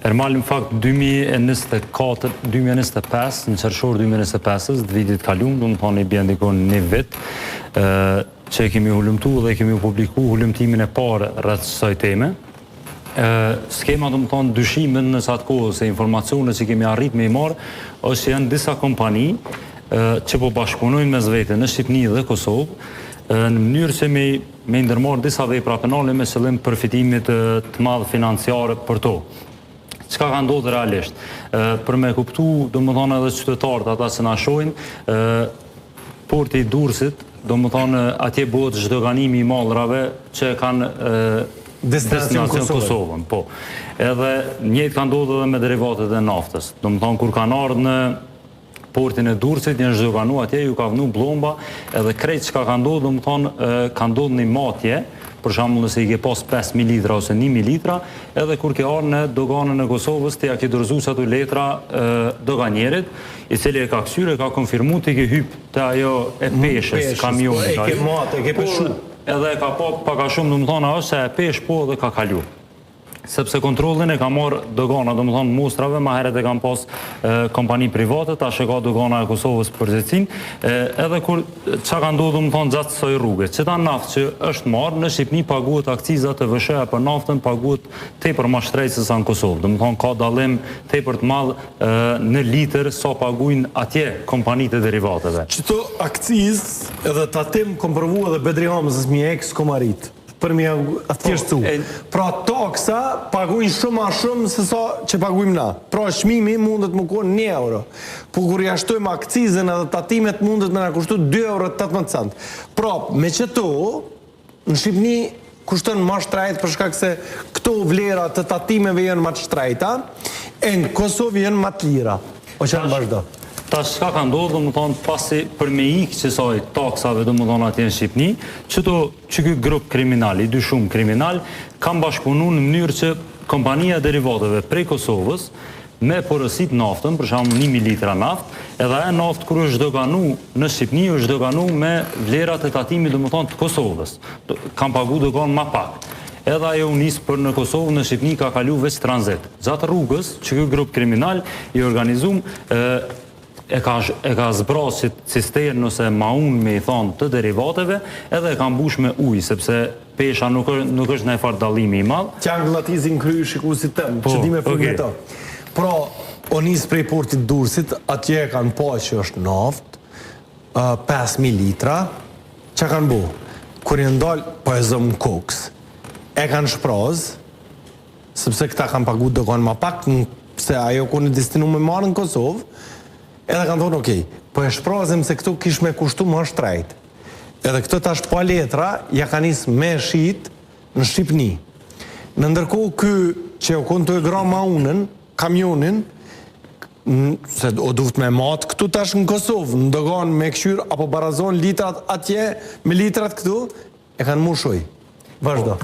Ermal, në fakt, 2025, në qershor 2025, të vitit kalum, do më thonë i bjen dikon një vit, që kemi hulumtu dhe kemi publiku hulumtimin e parë rreth kësaj teme. Skema, do më thonë, dyshimin në atë kohë se informacionet që kemi arrit me i marë, është janë disa kompani që po bashkëpunojnë mes vete në Shqipni dhe Kosovë, në mënyrë që me ndërmarrë disa vepra penale me qëllim përfitimit të madh financiare për to. Çka ka ndodhur realisht? Për me kuptu, do më thonë edhe qytetarët ata që na shohin, porti i Durrësit, do më thonë atje bëhet zhdoganimi i mallrave që kanë destinacion Kosovën. Po. Edhe njëjtë ka ndodhur edhe me derivatet e naftës. Do më thonë kur kanë ardhur në portin e Durrësit, janë zhdoganu atje, ju ka vënë blomba, edhe krejt që ka ndodhur, do më thonë, ka ndodhur një matje, për shembull nëse i ke pas 5.000 litra ose 1.000 litra, edhe kur ke ardhur në doganën e Kosovës, te ja ke dorëzuar ato letra doganjerit, i cili e ka kthyer, e ka konfirmuar ti ke hyp te ajo e peshës, kamioni. E ke matë, e ke peshu. Edhe e ka pak a shumë, do më thonë, është se e pesh po dhe ka kalu. Sepse kontrolin e ka marrë dogana, do më thonë, mostrave, ma heret e kam pas kompani private, ta që ka dogana e Kosovës përgjithësin, edhe kur që ka ndodhë, do më thonë, gjatë soj rrugë. Qëta naftë që është marrë, në Shqipni paguhet akcizat të vëshëja për naftën, paguhet tepër ma shtrejtë se sa në Kosovë. Do më thonë, ka dalim tepër të madhë në litër sa pagujnë atje kompanitë e derivateve. Qëto akciz edhe tatim kom përvu edhe Bedri Hamës, mi eks kom arrit. Për mi aftjeshtu. Pra taksa pagujnë shumë a shumë se sa që pagujmë na. Pra çmimi mundet më konë 1 euro. Po kur jashtojmë akcizën edhe tatimet mundet me na kushtu 2,18 €. Pra, me qëto, në Shqipni kushton ma shtrajt për shkak se këto vlera të tatimeve janë ma shtrajta, e në Kosovë janë ma të lira. O që në vazhdo. Ta shka ka ndodhë, do më thonë, pasi për me ikë qësaj taksave, do më thonë atje në Shqipni, që ky grup kriminal, i dy shumë kriminal, kam bashkëpunu në mënyrë që kompania derivateve prej Kosovës, me porësit naftën, për shumë 1.000 litra naftë, edhe e naftë kërë është doganu në Shqipni, është doganu me vlerat e tatimi, do më thonë, të Kosovës. Kam pagu dogan ma pak. Edhe ajo unisë për në Kosovë, në Shqipni ka kalu veç tranzit. Gjatë rrugës, që ky grup kriminal i organizum, e ka zbrasit cisternë ose maun me i thonë të derivateve, edhe e ka mbush me ujë, sepse pesha nuk është në e farë dalimi i madhë. Qangë latizin kryu shikusit tëmë, që di me fërmë të. Pra, o nisë prej portit Durrësit, atje e kanë pa që është naftë, 5.000 litra, që kanë bo? Kur i ndalë, po e zëmë koks, e kanë shprazë, sepse këta kanë pagu do kanë ma pak, se ajo ku në destinu me marë në Kosovë, edhe kanë thonë, okej, po e shprazim se këtu kish me kushtu më shtrajt. Edhe këtë tash pa letra, ja ka nisë me shit në Shqipni. Në ndërkohë kë që o konë të e gra ma unën, kamionin, se o duft me matë këtu tash në Kosovë, në dogan me këshyr, apo barazon litrat atje, me litrat këtu, e kanë mu shoj. Vazhdo.